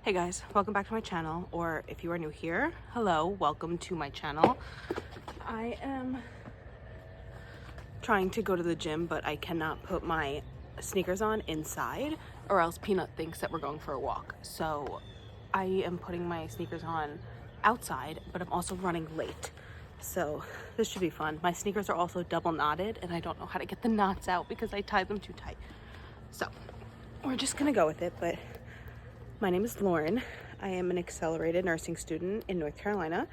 Hey guys, welcome back to my channel, or if you are new here, hello, welcome to my channel. I am trying to go to the gym, but I cannot put my sneakers on inside or else Peanut thinks that we're going for a walk. So I am putting my sneakers on outside, but I'm also running late. So this should be fun. My sneakers are also double knotted and I don't know how to get the knots out because I tied them too tight. So we're just gonna go with it, but my name is Lauren. I am an accelerated nursing student in North Carolina,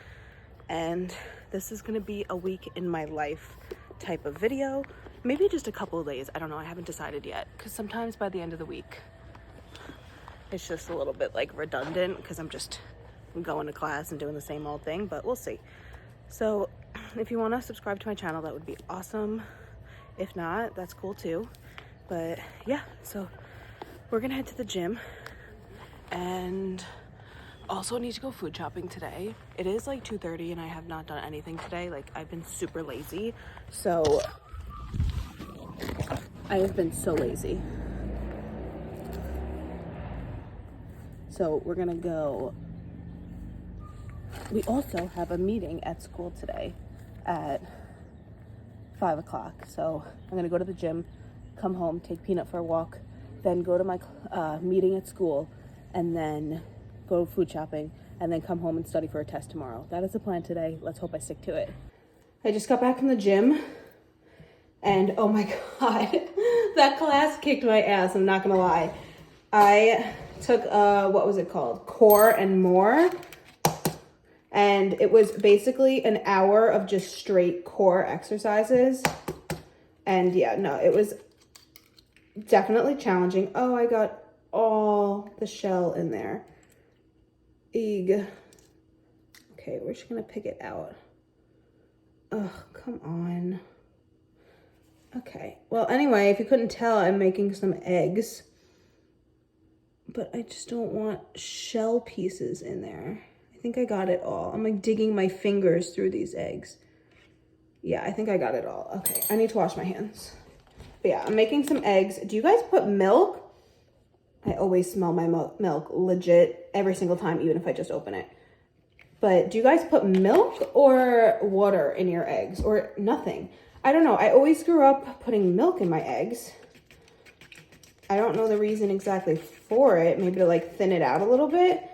and this is gonna be a week in my life type of video. Maybe just a couple of days, I don't know, I haven't decided yet, because sometimes by the end of the week, it's just a little bit like redundant because I'm just going to class and doing the same old thing, but we'll see. So if you wanna subscribe to my channel, that would be awesome. If not, that's cool too. But yeah, so we're gonna head to the gym. And also need to go food shopping today. It is like 2:30 and I have not done anything today. Like, I've been super lazy. So I have been so lazy. So we're gonna go. We also have a meeting at school today at 5 o'clock. So I'm gonna go to the gym, come home, take Peanut for a walk, then go to my meeting at school, and then go food shopping, and then come home and study for a test tomorrow. That is the plan today. Let's hope I stick to it. I just got back from the gym, and oh my God, that class kicked my ass, I'm not gonna lie. I took, what was it called? Core and More, and it was basically an hour of just straight core exercises. And yeah, no, it was definitely challenging. Oh, I got all the shell in there. Eeg. Okay, we're just gonna pick it out. Ugh, come on. Okay, well, anyway, if you couldn't tell, I'm making some eggs, but I just don't want shell pieces in there. I think I got it all. I'm like digging my fingers through these eggs. Yeah, I think I got it all. Okay, I need to wash my hands. But yeah, I'm making some eggs. Do you guys put milk? I always smell my milk legit every single time, even if I just open it. But do you guys put milk or water in your eggs, or nothing? I don't know. I always grew up putting milk in my eggs. I don't know the reason exactly for it. Maybe to like thin it out a little bit,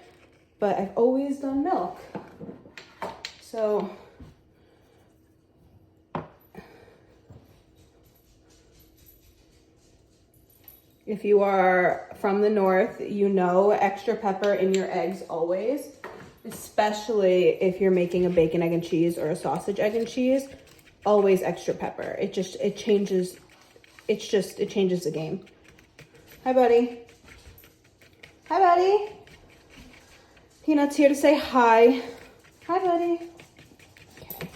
but I've always done milk. So if you are from the north, you know extra pepper in your eggs always, especially if you're making a bacon, egg, and cheese or a sausage, egg, and cheese, always extra pepper. It changes the game. Hi, buddy. Hi, buddy. Peanut's here to say hi. Hi, buddy. Okay,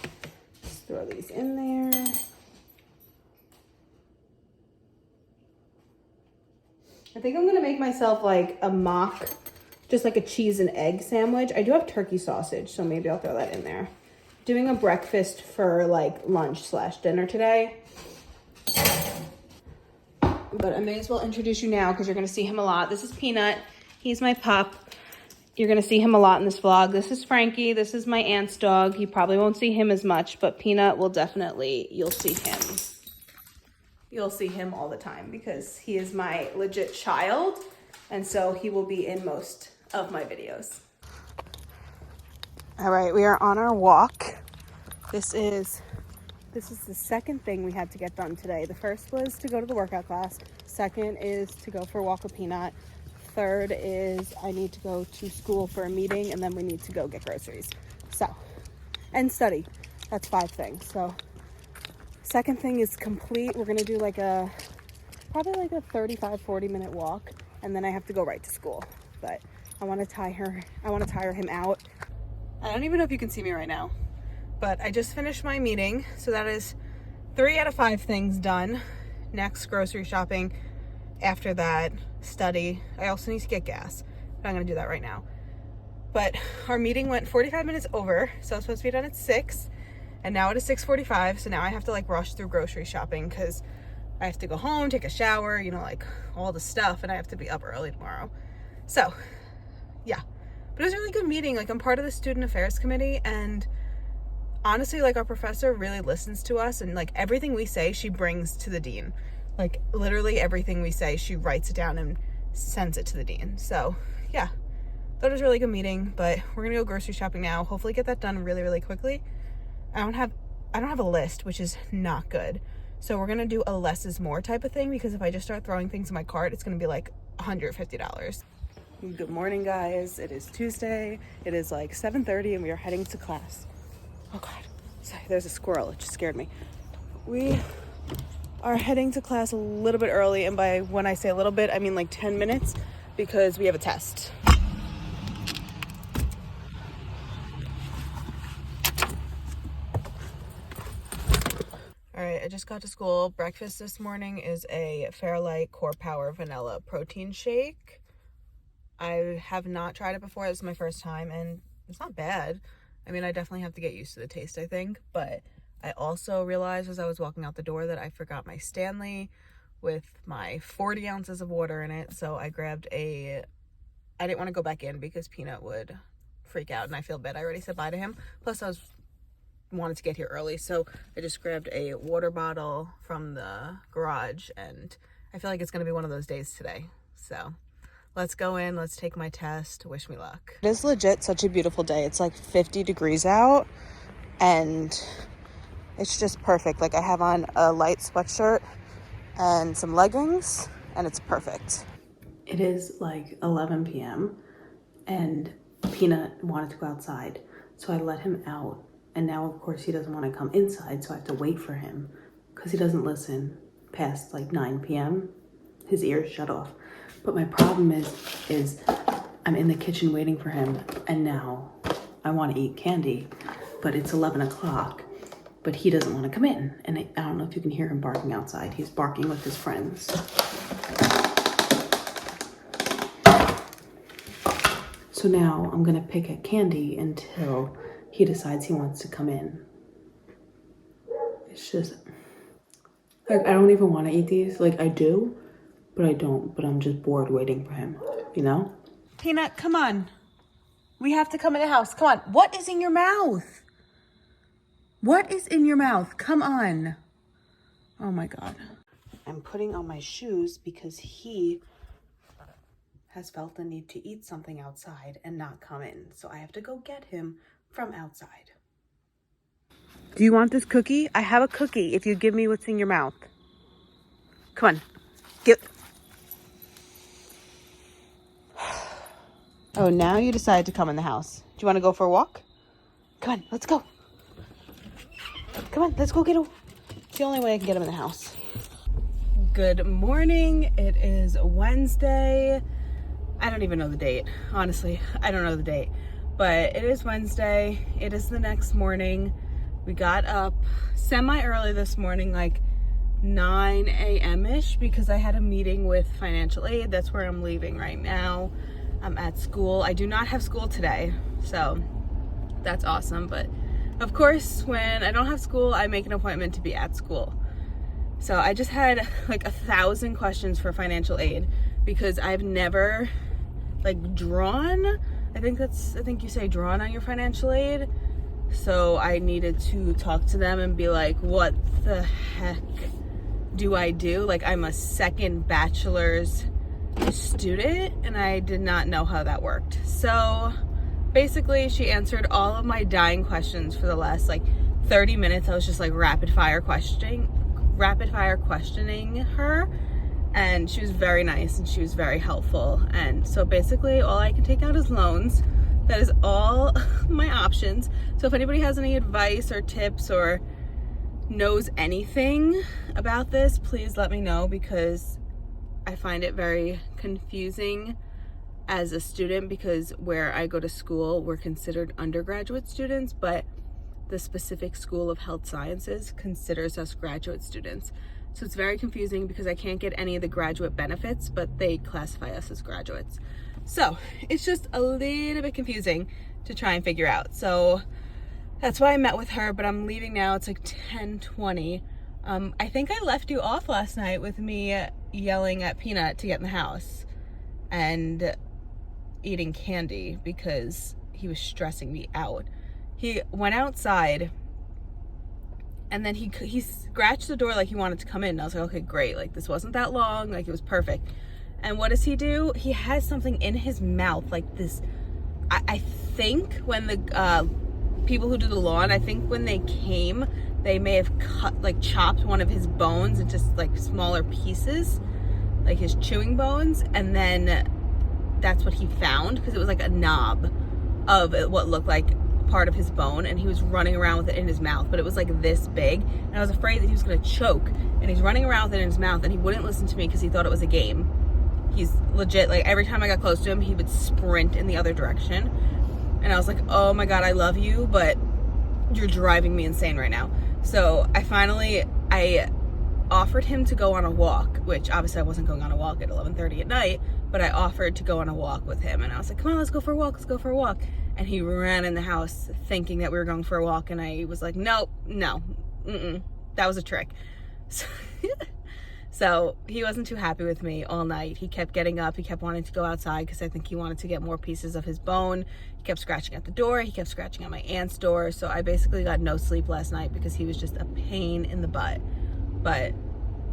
let's throw these in there. I think I'm gonna make myself like a mock, just like a cheese and egg sandwich. I do have turkey sausage, so maybe I'll throw that in there. Doing a breakfast for like lunch/dinner today. But I may as well introduce you now because you're gonna see him a lot. This is Peanut, he's my pup. You're gonna see him a lot in this vlog. This is Frankie, this is my aunt's dog. You probably won't see him as much, but Peanut will definitely, you'll see him. You'll see him all the time because he is my legit child, and so he will be in most of my videos. All right, we are on our walk. This is the second thing we had to get done today. The first was to go to the workout class. Second is to go for a walk with Peanut. Third is I need to go to school for a meeting, and then we need to go get groceries. So, and study. That's 5 things. So second thing is complete. We're gonna do like probably like a 35-40 minute walk, and then I have to go right to school. But I want to tire him out. I don't even know if you can see me right now, but I just finished my meeting, so that is 3 out of 5 things done. Next, grocery shopping. After that, study. I also need to get gas, but I'm gonna do that right now. But our meeting went 45 minutes over, so it's supposed to be done at 6. And now it is 6:45, so now I have to like rush through grocery shopping because I have to go home, take a shower, you know, like all the stuff, and I have to be up early tomorrow. So yeah. But it was a really good meeting. Like, I'm part of the student affairs committee, and honestly, like, our professor really listens to us, and like everything we say she brings to the dean. Like, literally everything we say she writes it down and sends it to the dean. So yeah, thought it was a really good meeting. But we're gonna go grocery shopping now, hopefully get that done really, really quickly. I don't have a list, which is not good. So we're gonna do a less is more type of thing, because if I just start throwing things in my cart, it's gonna be like $150. Good morning, guys. It is Tuesday. It is like 7:30 and we are heading to class. Oh God, sorry, there's a squirrel, it just scared me. We are heading to class a little bit early, and by when I say a little bit, I mean like 10 minutes, because we have a test. All right, I just got to school. Breakfast this morning is a Fairlight Core Power Vanilla Protein Shake. I have not tried it before. This is my first time, and it's not bad. I mean, I definitely have to get used to the taste, I think. But I also realized as I was walking out the door that I forgot my Stanley with my 40 ounces of water in it. So I grabbed I didn't want to go back in because Peanut would freak out, and I feel bad. I already said bye to him. Plus, I wanted to get here early, so I just grabbed a water bottle from the garage, and I feel like it's going to be one of those days today. So let's go in, let's take my test. Wish me luck. It is legit such a beautiful day. It's like 50 degrees out, and it's just perfect. Like, I have on a light sweatshirt and some leggings, and it's perfect. It is like 11 p.m. and Peanut wanted to go outside, so I let him out. And now, of course, he doesn't want to come inside, so I have to wait for him because he doesn't listen past like 9 p.m. His ears shut off. But my problem is I'm in the kitchen waiting for him, and now I want to eat candy, but it's 11 o'clock, but he doesn't want to come in. And I don't know if you can hear him barking outside. He's barking with his friends. So now I'm going to pick at candy until he decides he wants to come in. It's just, like, I don't even want to eat these. Like, I do, but I don't. But I'm just bored waiting for him, you know? Peanut, come on. We have to come in the house. Come on. What is in your mouth? What is in your mouth? Come on. Oh my God. I'm putting on my shoes because he has felt the need to eat something outside and not come in. So I have to go get him from outside. Do you want this cookie? I have a cookie if you give me what's in your mouth. Come on. Get. Oh, now you decide to come in the house. Do you want to go for a walk? Come on, let's go. Come on, let's go get him. It's the only way I can get him in the house. Good morning. It is Wednesday. I don't even know the date. Honestly, I don't know the date. But it is Wednesday. It is the next morning. We got up semi-early this morning, like 9 a.m.-ish, because I had a meeting with financial aid. That's where I'm leaving right now. I'm at school. I do not have school today, so that's awesome. But of course, when I don't have school, I make an appointment to be at school. So I just had like 1,000 questions for financial aid because I've never like drawn. I think you say drawn on your financial aid. So I needed to talk to them and be like, what the heck do I do? Like, I'm a second bachelor's student and I did not know how that worked. So basically she answered all of my dying questions for the last like 30 minutes. I was just like rapid fire questioning her. And she was very nice and she was very helpful. And so basically all I can take out is loans. That is all my options. So if anybody has any advice or tips or knows anything about this, please let me know, because I find it very confusing as a student, because where I go to school, we're considered undergraduate students, but the specific School of Health Sciences considers us graduate students. So it's very confusing because I can't get any of the graduate benefits, but they classify us as graduates. So it's just a little bit confusing to try and figure out. So that's why I met with her, but I'm leaving now. It's like 10:20. I think I left you off last night with me yelling at Peanut to get in the house. And eating candy because he was stressing me out. He went outside and then he scratched the door like he wanted to come in. And I was like, okay, great. Like, this wasn't that long. Like, it was perfect. And what does he do? He has something in his mouth, like this. I think when the people who do the lawn, I think when they came, they may have chopped one of his bones into like smaller pieces, like his chewing bones. And then that's what he found, because it was like a knob of what looked like part of his bone, and he was running around with it in his mouth, but it was like this big, and I was afraid that he was going to choke, and he's running around with it in his mouth, and he wouldn't listen to me because he thought it was a game. He's legit, like, every time I got close to him, he would sprint in the other direction, and I was like, oh my god, I love you, but you're driving me insane right now. So I offered him to go on a walk, which obviously I wasn't going on a walk at 11:30 at night, but I offered to go on a walk with him, and I was like, come on, let's go for a walk, let's go for a walk. And he ran in the house thinking that we were going for a walk, and I was like, no, that was a trick. So he wasn't too happy with me all night. He kept getting up, he kept wanting to go outside because I think he wanted to get more pieces of his bone. He kept scratching at the door, he kept scratching at my aunt's door, so I basically got no sleep last night because he was just a pain in the butt. But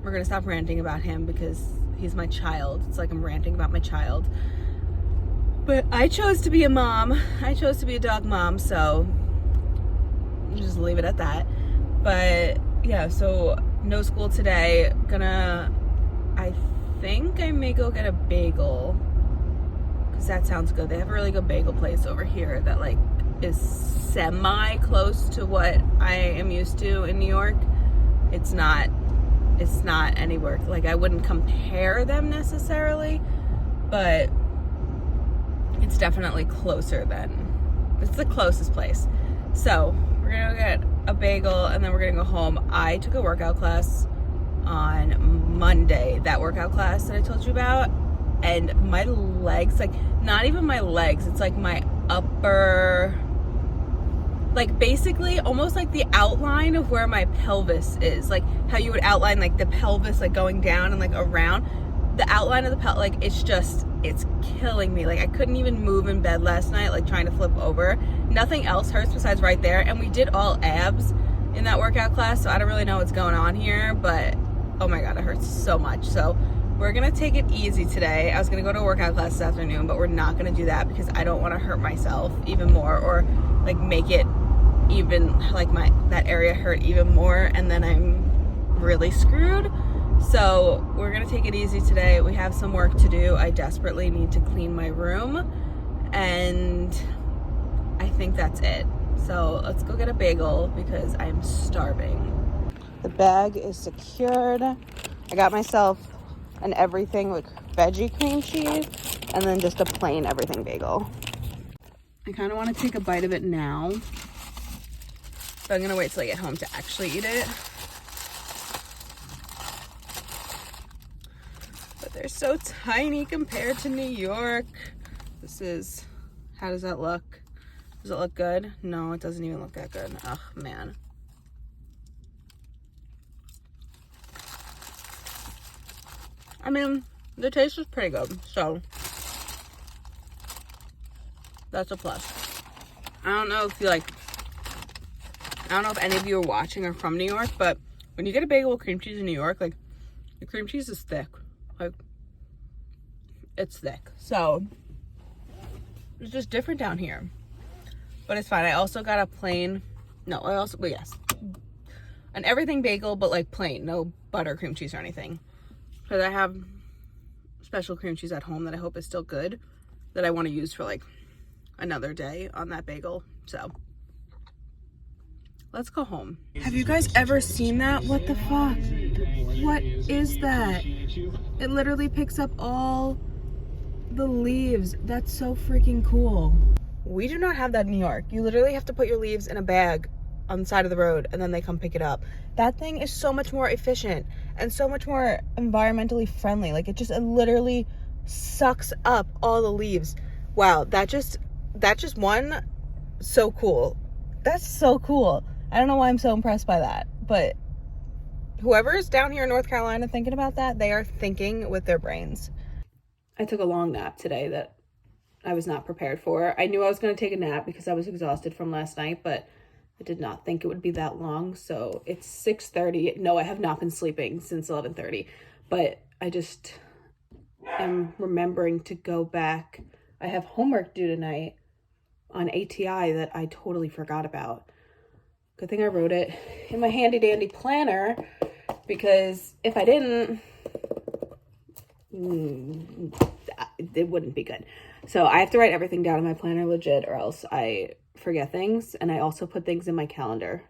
we're gonna stop ranting about him because he's my child. It's like I'm ranting about my child. But I chose to be a mom. I chose to be a dog mom, so just leave it at that. But yeah, so no school today. I think I may go get a bagel, because that sounds good. They have a really good bagel place over here that like is semi close to what I am used to in New York. It's not anywhere, like, I wouldn't compare them necessarily, but it's definitely closer it's the closest place. So we're gonna get a bagel and then we're gonna go home. I took a workout class on Monday, that workout class that I told you about, and my legs, like, not even my legs, it's like my upper, like, basically almost like the outline of where my pelvis is, like how you would outline like the pelvis, like going down and like around the outline of the pelvis. Like, it's killing me. Like, I couldn't even move in bed last night, like trying to flip over. Nothing else hurts besides right there, and we did all abs in that workout class, so I don't really know what's going on here, but oh my god, it hurts so much. So we're gonna take it easy today. I was gonna go to a workout class this afternoon, but we're not gonna do that because I don't want to hurt myself even more, or like make it even like that area hurt even more, and then I'm really screwed. So we're gonna take it easy today. We have some work to do. I desperately need to clean my room, and I think that's it. So let's go get a bagel because I'm starving. The bag is secured. I got myself an everything with veggie cream cheese and then just a plain everything bagel. I kind of want to take a bite of it now, but I'm gonna wait till I get home to actually eat it. But they're so tiny compared to New York. How does that look? Does it look good? No, it doesn't even look that good. Ugh, man. I mean, the taste is pretty good, so that's a plus. I don't know if any of you are watching are from New York, but when you get a bagel with cream cheese in New York, like, the cream cheese is thick. Like, it's thick. So it's just different down here. But it's fine. I also got an everything bagel, but like plain, no butter, cream cheese or anything. Because I have special cream cheese at home that I hope is still good, that I want to use for like another day on that bagel. So let's go home. Have you guys ever seen that? What the fuck? What is that? It literally picks up all the leaves. That's so freaking cool. We do not have that in New York. You literally have to put your leaves in a bag on the side of the road and then they come pick it up. That thing is so much more efficient and so much more environmentally friendly. Like, it literally sucks up all the leaves. Wow, that just one, so cool. That's so cool. I don't know why I'm so impressed by that, but whoever is down here in North Carolina thinking about that, they are thinking with their brains. I took a long nap today that I was not prepared for. I knew I was going to take a nap because I was exhausted from last night, but I did not think it would be that long. So it's 6:30. No, I have not been sleeping since 11:30, but I just am remembering to go back. I have homework due tonight on ATI that I totally forgot about. Good thing I wrote it in my handy dandy planner, because if I didn't, it wouldn't be good. So I have to write everything down in my planner legit, or else I forget things. And I also put things in my calendar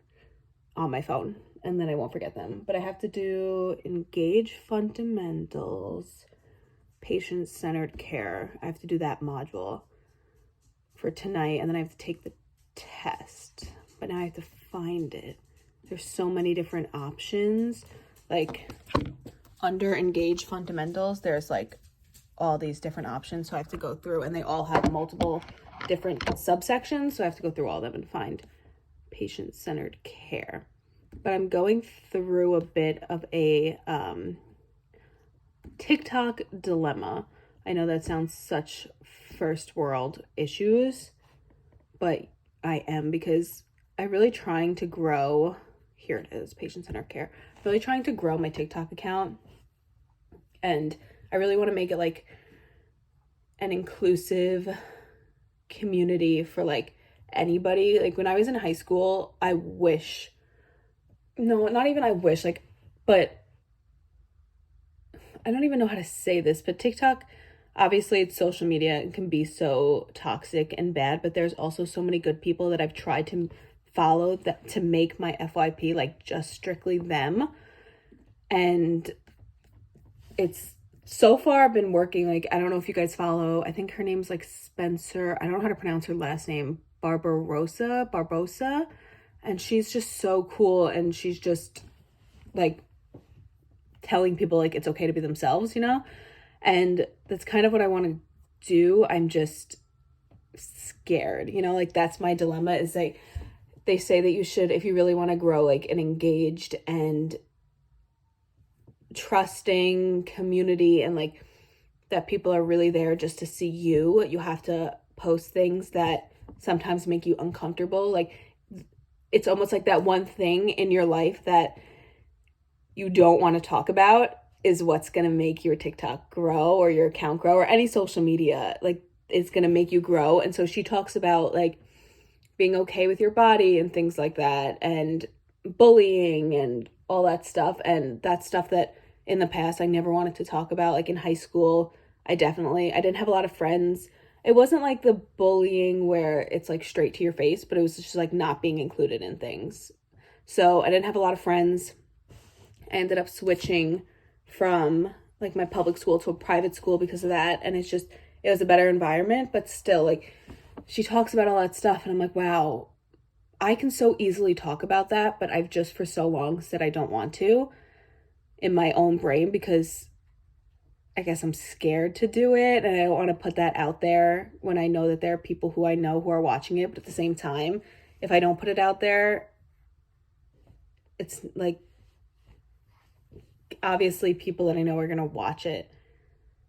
on my phone, and then I won't forget them. But I have to do engage fundamentals, patient-centered care. I have to do that module for tonight, and then I have to take the test. But now I have to find it. There's so many different options. Like under engage fundamentals, there's like all these different options. So I have to go through, and they all have multiple different subsections. So I have to go through all of them and find patient-centered care. But I'm going through a bit of a TikTok dilemma. I know that sounds such first world issues, but I am, because I'm really trying to grow. Here it is, patient-centered care. Really trying to grow my TikTok account, and I really want to make it like an inclusive community for like anybody. Like when I was in high school, I wish, no, not even I wish, like, but I don't even know how to say this, but TikTok, obviously it's social media and can be so toxic and bad, but there's also so many good people that I've tried to follow that to make my FYP like just strictly them. And it's so far been working. Like, I don't know if you guys follow, I think her name's like Spencer, I don't know how to pronounce her last name, Barbosa, and she's just so cool, and she's just like telling people like it's okay to be themselves, you know? And that's kind of what I want to do. I'm just scared, you know, like that's my dilemma, is they say that you should, if you really want to grow like an engaged and trusting community, and like that people are really there just to see you, you have to post things that sometimes make you uncomfortable. Like it's almost like that one thing in your life that you don't want to talk about is what's going to make your TikTok grow, or your account grow, or any social media. Like it's going to make you grow. And so she talks about like being okay with your body and things like that, and bullying and all that stuff. And that's stuff that in the past I never wanted to talk about. Like in high school, I didn't have a lot of friends. It wasn't like the bullying where it's like straight to your face, but it was just like not being included in things. So I didn't have a lot of friends. I ended up switching from like my public school to a private school because of that. And it was a better environment, but still, like, she talks about all that stuff, and I'm like, wow, I can so easily talk about that, but I've just for so long said I don't want to in my own brain, because I guess I'm scared to do it, and I don't want to put that out there when I know that there are people who I know who are watching it. But at the same time, if I don't put it out there, it's like, obviously people that I know are going to watch it.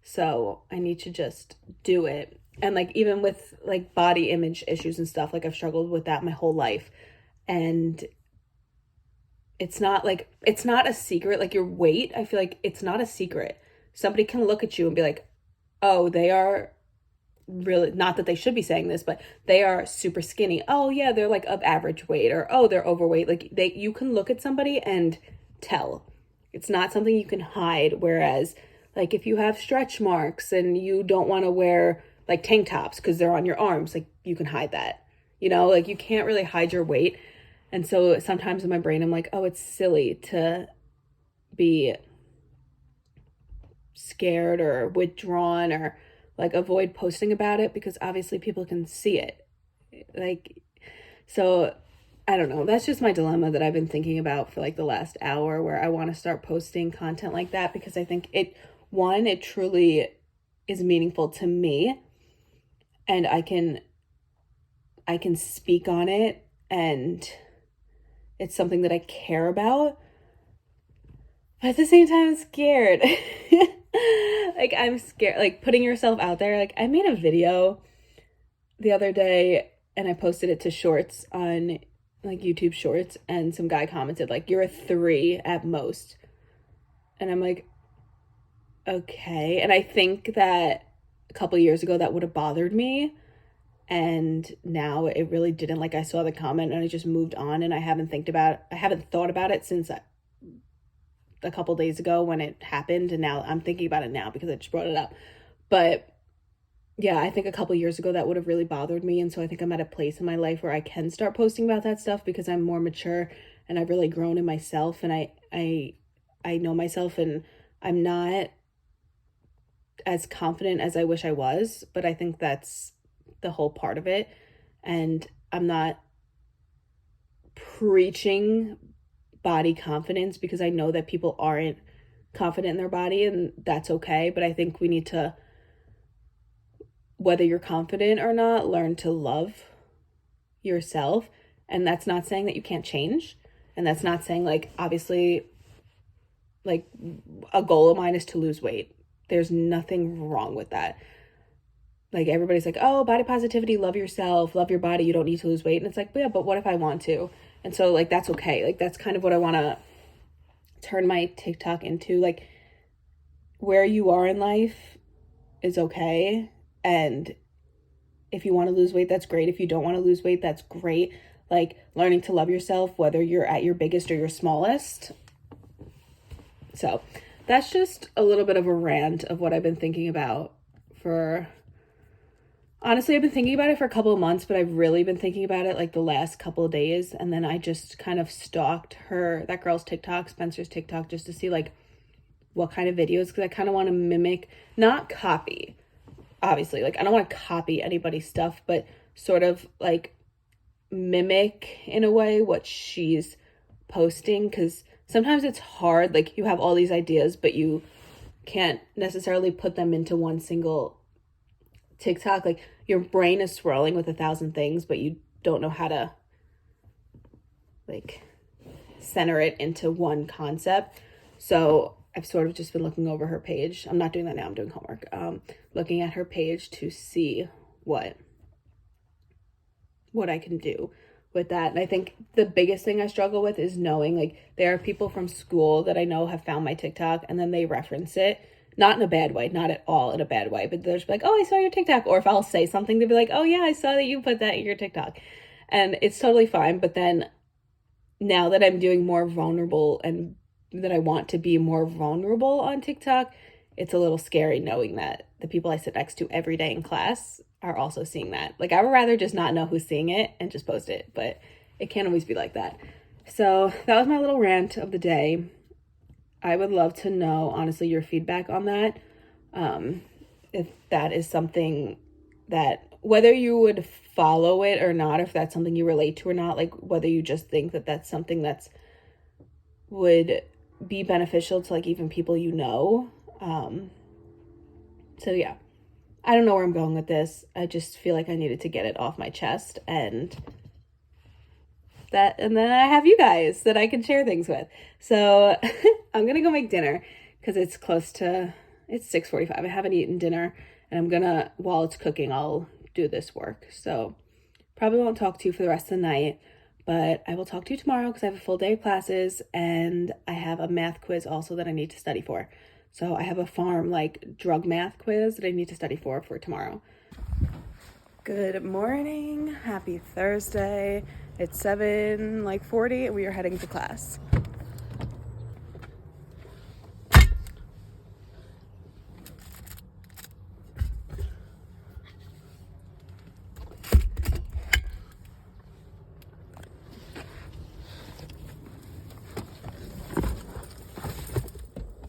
So I need to just do it. And like, even with like body image issues and stuff, like I've struggled with that my whole life. And it's not a secret. Like your weight, I feel like it's not a secret. Somebody can look at you and be like, oh, they are really, not that they should be saying this, but they are super skinny. Oh yeah, they're like of average weight, or oh, they're overweight. Like you can look at somebody and tell. It's not something you can hide. Whereas like if you have stretch marks and you don't want to wear like tank tops because they're on your arms, like you can hide that, you know, like you can't really hide your weight. And so sometimes in my brain, I'm like, oh, it's silly to be scared or withdrawn or like avoid posting about it, because obviously people can see it. Like, so I don't know. That's just my dilemma that I've been thinking about for like the last hour, where I want to start posting content like that, because I think it truly is meaningful to me, and I can speak on it, and it's something that I care about. But at the same time, I'm scared. Like I'm scared, like putting yourself out there. Like I made a video the other day and I posted it to shorts on like YouTube shorts, and some guy commented like, you're a 3 at most. And I'm like, okay. And I think that a couple years ago that would have bothered me, and now it really didn't. Like, I saw the comment and I just moved on, and I haven't thought about it since a couple days ago when it happened, and now I'm thinking about it now because I just brought it up. But yeah, I think a couple years ago that would have really bothered me, and so I think I'm at a place in my life where I can start posting about that stuff because I'm more mature and I've really grown in myself, and I know myself, and I'm not as confident as I wish I was, but I think that's the whole part of it. And I'm not preaching body confidence because I know that people aren't confident in their body, and that's okay. But I think we need to, whether you're confident or not, learn to love yourself. And that's not saying that you can't change. And that's not saying, like, obviously, like, a goal of mine is to lose weight. There's nothing wrong with that. Like, everybody's like, oh, body positivity, love yourself, love your body, you don't need to lose weight. And it's like, yeah, but what if I want to? And so, like, that's okay. Like, that's kind of what I want to turn my TikTok into. Like, where you are in life is okay. And if you want to lose weight, that's great. If you don't want to lose weight, that's great. Like, learning to love yourself, whether you're at your biggest or your smallest. So that's just a little bit of a rant of what I've been thinking about honestly, I've been thinking about it for a couple of months, but I've really been thinking about it like the last couple of days. And then I just kind of stalked that girl's TikTok, Spencer's TikTok, just to see like what kind of videos, because I kind of want to mimic, not copy, obviously. Like, I don't want to copy anybody's stuff, but sort of like mimic in a way what she's posting, because sometimes it's hard. Like, you have all these ideas, but you can't necessarily put them into one single TikTok. Like, your brain is swirling with 1,000 things, but you don't know how to like center it into one concept. So I've sort of just been looking over her page. I'm not doing that now, I'm doing homework. Looking at her page to see what I can do with that. And I think the biggest thing I struggle with is knowing, like, there are people from school that I know have found my TikTok and then they reference it, not in a bad way, not at all in a bad way, but they're just like, oh, I saw your TikTok. Or if I'll say something, they'll be like, oh yeah, I saw that you put that in your TikTok. And it's totally fine. But then now that I'm doing more vulnerable and that I want to be more vulnerable on TikTok, it's a little scary knowing that the people I sit next to every day in class are also seeing that. Like, I would rather just not know who's seeing it and just post it, but it can't always be like that. So that was my little rant of the day. I would love to know, honestly, your feedback on that. If that is something that, whether you would follow it or not, if that's something you relate to or not, like whether you just think that that's something that's would be beneficial to like even people you know. So yeah, I don't know where I'm going with this. I just feel like I needed to get it off my chest, and then I have you guys that I can share things with. So I'm gonna go make dinner because it's 6:45. I haven't eaten dinner, and while it's cooking, I'll do this work. So probably won't talk to you for the rest of the night, but I will talk to you tomorrow because I have a full day of classes, and I have a math quiz also that I need to study for. So I have a drug math quiz that I need to study for tomorrow. Good morning. Happy Thursday. It's 7:40 and we are heading to class.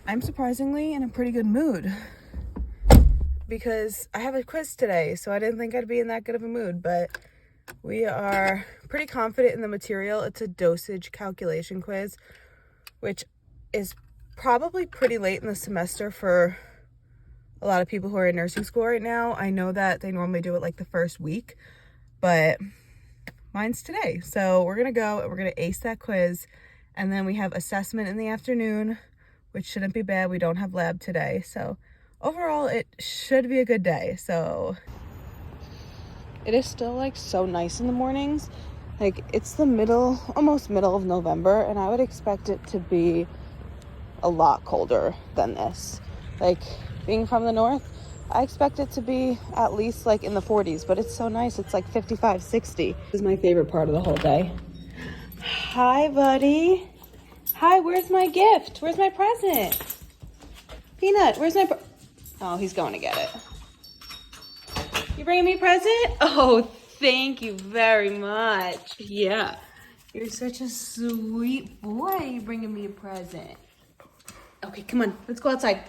I'm surprisingly in a pretty good mood because I have a quiz today, so I didn't think I'd be in that good of a mood, but we are pretty confident in the material. It's a dosage calculation quiz, which is probably pretty late in the semester for a lot of people who are in nursing school right now. I know that they normally do it like the first week, but mine's today. So we're gonna go and we're gonna ace that quiz, and then we have assessment in the afternoon, which shouldn't be bad. We don't have lab today. So overall, it should be a good day. So It is still like so nice in the mornings. Like it's the almost middle of November, and I would expect it to be a lot colder than this. Like being from the north, I expect it to be at least like in the 40s, but it's so nice. It's like 55, 60. This is my favorite part of the whole day. Hi, buddy. Hi, where's my gift? Where's my present? Peanut, where's my oh, he's going to get it. You bringing me a present? Oh, thank you very much. Yeah, you're such a sweet boy. You bringing me a present. Okay, come on, let's go outside.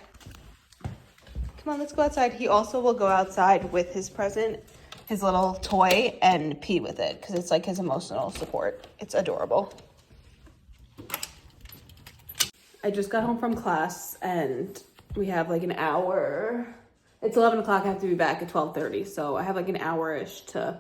Come on, let's go outside. He also will go outside with his present, his little toy, and pee with it because it's like his emotional support. It's adorable. I just got home from class and we have like an hour. It's 11 o'clock. I have to be back at 12:30. So I have like an hour-ish to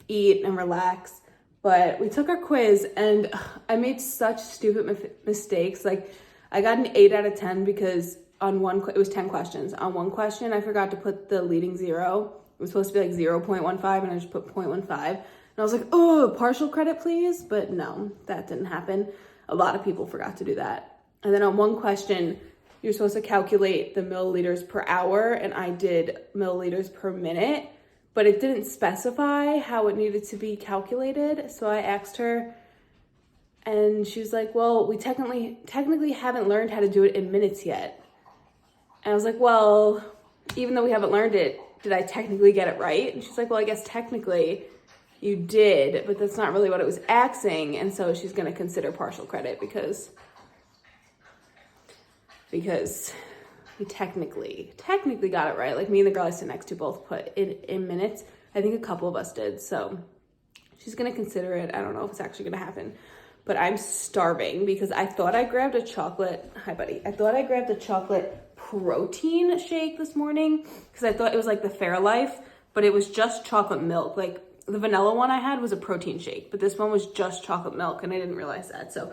eat and relax. But we took our quiz and I made such stupid mistakes. Like I got an 8 out of 10 because on it was 10 questions. On one question, I forgot to put the leading zero. It was supposed to be like 0.15 and I just put 0.15. And I was like, oh, partial credit, please. But no, that didn't happen. A lot of people forgot to do that. And then on one question, you're supposed to calculate the milliliters per hour, and I did milliliters per minute, but it didn't specify how it needed to be calculated. So I asked her, and she was like, well, we technically haven't learned how to do it in minutes yet. And I was like, well, even though we haven't learned it, did I technically get it right? And she's like, well, I guess technically you did, but that's not really what it was asking. And so she's going to consider partial credit because we technically got it right. Like me and the girl I sit next to both put it in minutes. I think a couple of us did. So she's going to consider it. I don't know if it's actually going to happen. But I'm starving because I thought I grabbed a chocolate. Hi, buddy. I thought I grabbed a chocolate protein shake this morning because I thought it was like the Fairlife, but it was just chocolate milk. Like the vanilla one I had was a protein shake, but this one was just chocolate milk, and I didn't realize that. So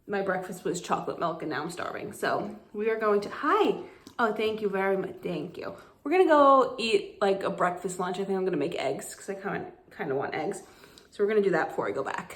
my breakfast was chocolate milk, and now I'm starving. So we are going to, hi. Oh, thank you very much. Thank you. We're going to go eat like a breakfast lunch. I think I'm going to make eggs because I kind of want eggs. So we're going to do that before I go back.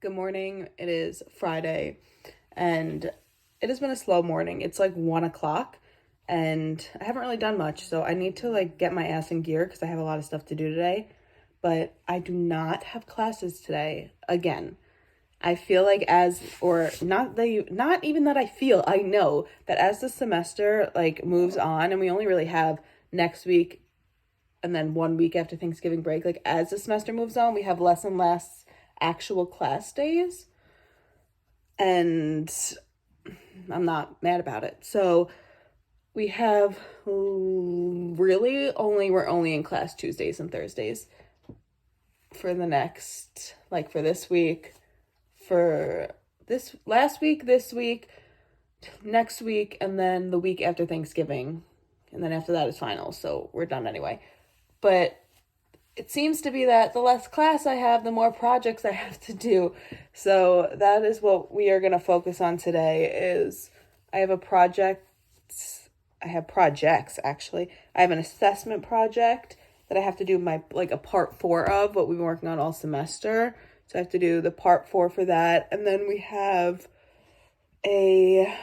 Good morning. It is Friday and it has been a slow morning. It's like 1 o'clock and I haven't really done much. So I need to like get my ass in gear because I have a lot of stuff to do today, but I do not have classes today again. I feel like not even that I feel, I know that as the semester like moves on and we only really have next week and then 1 week after Thanksgiving break, like as the semester moves on, we have less and less actual class days, and I'm not mad about it. So we have we're only in class Tuesdays and Thursdays for the next, like for this week, for this last week, this week, next week, and then the week after Thanksgiving, and then after that is finals, so we're done anyway. But it seems to be that the less class I have, the more projects I have to do. So that is what we are going to focus on today. Is I have projects actually. I have an assessment project that I have to do a part 4 of, what we've been working on all semester. So I have to do the part 4 for that. And then we have a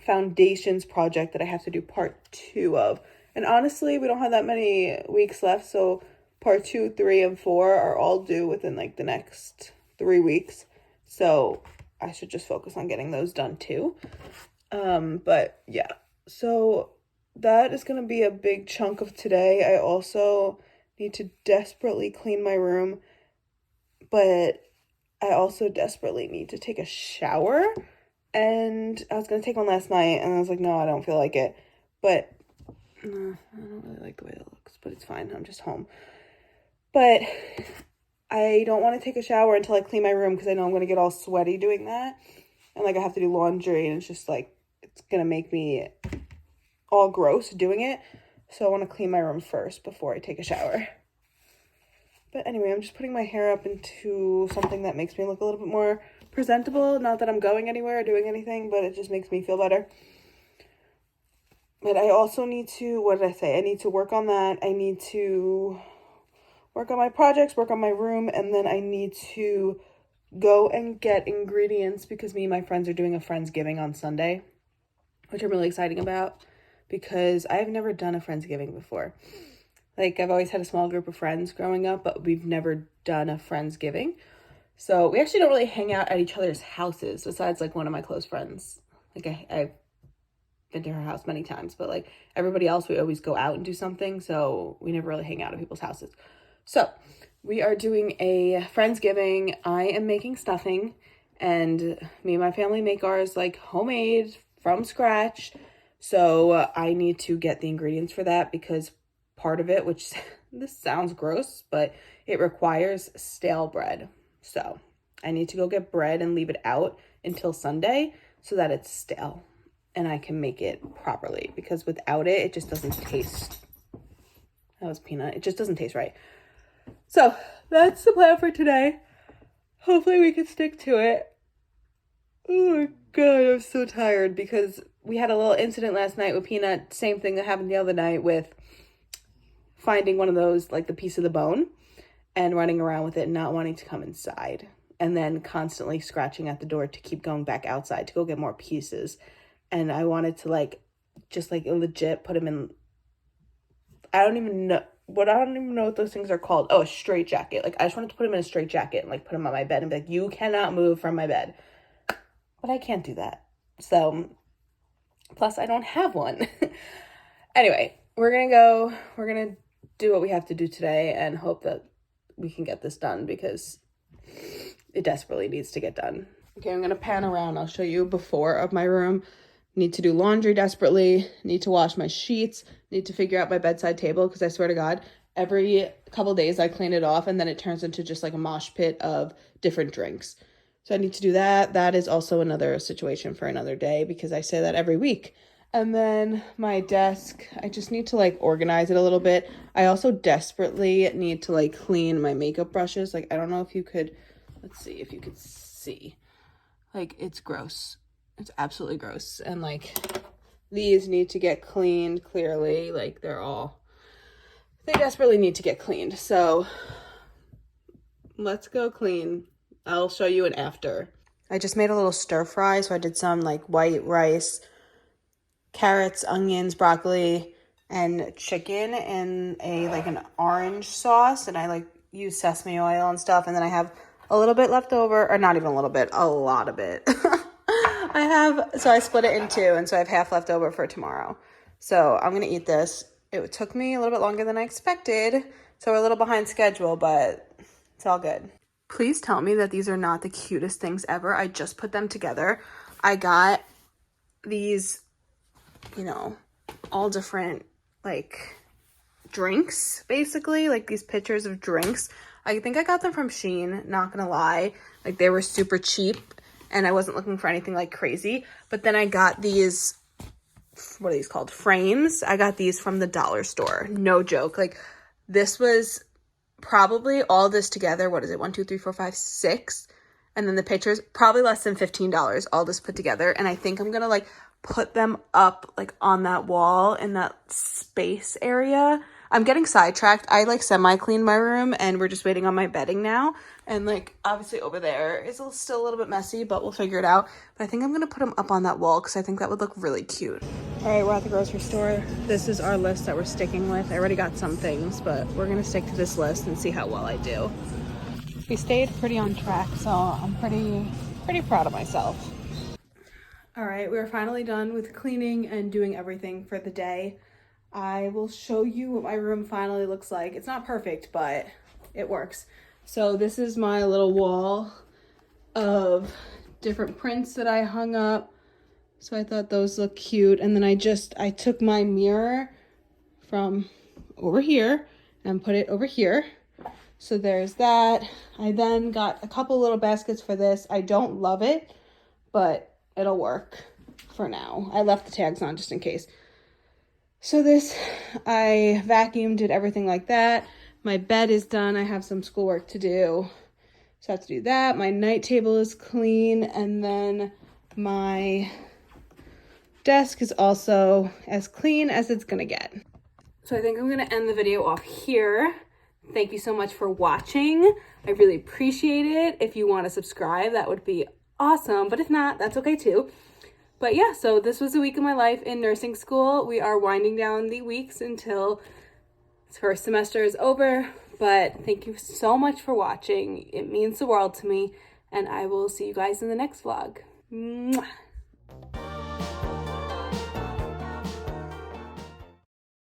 foundations project that I have to do part 2 of. And honestly, we don't have that many weeks left, so part 2, 3, and 4 are all due within like the next 3 weeks. So I should just focus on getting those done too. But yeah, so that is going to be a big chunk of today. I also need to desperately clean my room, but I also desperately need to take a shower. And I was going to take one last night and I was like, no, I don't feel like it. But I don't really like the way it looks, but it's fine. I'm just home. But I don't want to take a shower until I clean my room because I know I'm going to get all sweaty doing that. And like I have to do laundry and it's just like, it's going to make me all gross doing it. So I want to clean my room first before I take a shower. But anyway, I'm just putting my hair up into something that makes me look a little bit more presentable. Not that I'm going anywhere or doing anything, but it just makes me feel better. But I also need to, what did I say? I need to work on that. I need to work on my projects, work on my room, and then I need to go and get ingredients because me and my friends are doing a Friendsgiving on Sunday, which I'm really excited about because I've never done a Friendsgiving before. Like, I've always had a small group of friends growing up, but we've never done a Friendsgiving. So we actually don't really hang out at each other's houses besides, like, one of my close friends. Like, I've been to her house many times, but, like, everybody else, we always go out and do something, so we never really hang out at people's houses. So we are doing a Friendsgiving. I am making stuffing, and me and my family make ours, like, homemade from scratch. So I need to get the ingredients for that because part of it, which this sounds gross, but it requires stale bread. So I need to go get bread and leave it out until Sunday so that it's stale and I can make it properly because without it, it just doesn't taste. That was peanut. It just doesn't taste right. So that's the plan for today. Hopefully we can stick to it. Oh my God, I'm so tired because we had a little incident last night with Peanut. Same thing that happened the other night with finding one of those, like the piece of the bone, and running around with it and not wanting to come inside. And then constantly scratching at the door to keep going back outside to go get more pieces. And I wanted to just legit put him in, I don't even know what those things are called. Oh, a straight jacket. Like, I just wanted to put him in a straight jacket and like put him on my bed and be like, you cannot move from my bed. But I can't do that. So, plus I don't have one. Anyway, we're going to do what we have to do today and hope that we can get this done because it desperately needs to get done. Okay, I'm going to pan around. I'll show you before of my room. Need to do laundry desperately. Need to wash my sheets. Need to figure out my bedside table because I swear to God, every couple days I clean it off and then it turns into just like a mosh pit of different drinks. So I need to do that. That is also another situation for another day because I say that every week. And then my desk, I just need to like organize it a little bit. I also desperately need to like clean my makeup brushes. Like, I don't know if you could, let's see if you could see. Like, it's gross. It's absolutely gross. And like, these need to get cleaned clearly. Like, they desperately need to get cleaned. So let's go clean. I'll show you an after. I just made a little stir fry. So I did some like white rice, carrots, onions, broccoli, and chicken in an orange sauce. And I like use sesame oil and stuff. And then I have a little bit left over, or not even a little bit, a lot of it. So I split it in two. And so I have half left over for tomorrow. So I'm going to eat this. It took me a little bit longer than I expected. So we're a little behind schedule, but it's all good. Please tell me that these are not the cutest things ever. I just put them together. I got these, all different, like, drinks, basically. Like, these pictures of drinks. I think I got them from Shein, not gonna lie. Like, they were super cheap, and I wasn't looking for anything, like, crazy. But then I got these, what are these called? Frames. I got these from the dollar store. No joke. Like, this was probably all this together. What is it? 1, 2, 3, 4, 5, 6. And then the pictures, probably less than $15, all this put together. And I think I'm gonna, like, put them up, like, on that wall in that space area. I'm getting sidetracked. I, like, semi-cleaned my room, and we're just waiting on my bedding now. And, like, obviously over there is still a little bit messy, but we'll figure it out. But I think I'm going to put them up on that wall because I think that would look really cute. All right, we're at the grocery store. This is our list that we're sticking with. I already got some things, but we're going to stick to this list and see how well I do. We stayed pretty on track, so I'm pretty proud of myself. All right, we're finally done with cleaning and doing everything for the day. I will show you what my room finally looks like. It's not perfect, but it works. So this is my little wall of different prints that I hung up. So I thought those look cute. And then I took my mirror from over here and put it over here. So there's that. I then got a couple little baskets for this. I don't love it, but it'll work for now. I left the tags on just in case. So this, I vacuumed, did everything like that. My bed is done. I have some schoolwork to do. So I have to do that. My night table is clean. And then my desk is also as clean as it's gonna get. So I think I'm gonna end the video off here. Thank you so much for watching. I really appreciate it. If you wanna subscribe, that would be awesome. But if not, that's okay too. But yeah, so this was a week of my life in nursing school. We are winding down the weeks until first semester is over. But thank you so much for watching. It means the world to me. And I will see you guys in the next vlog. Mwah.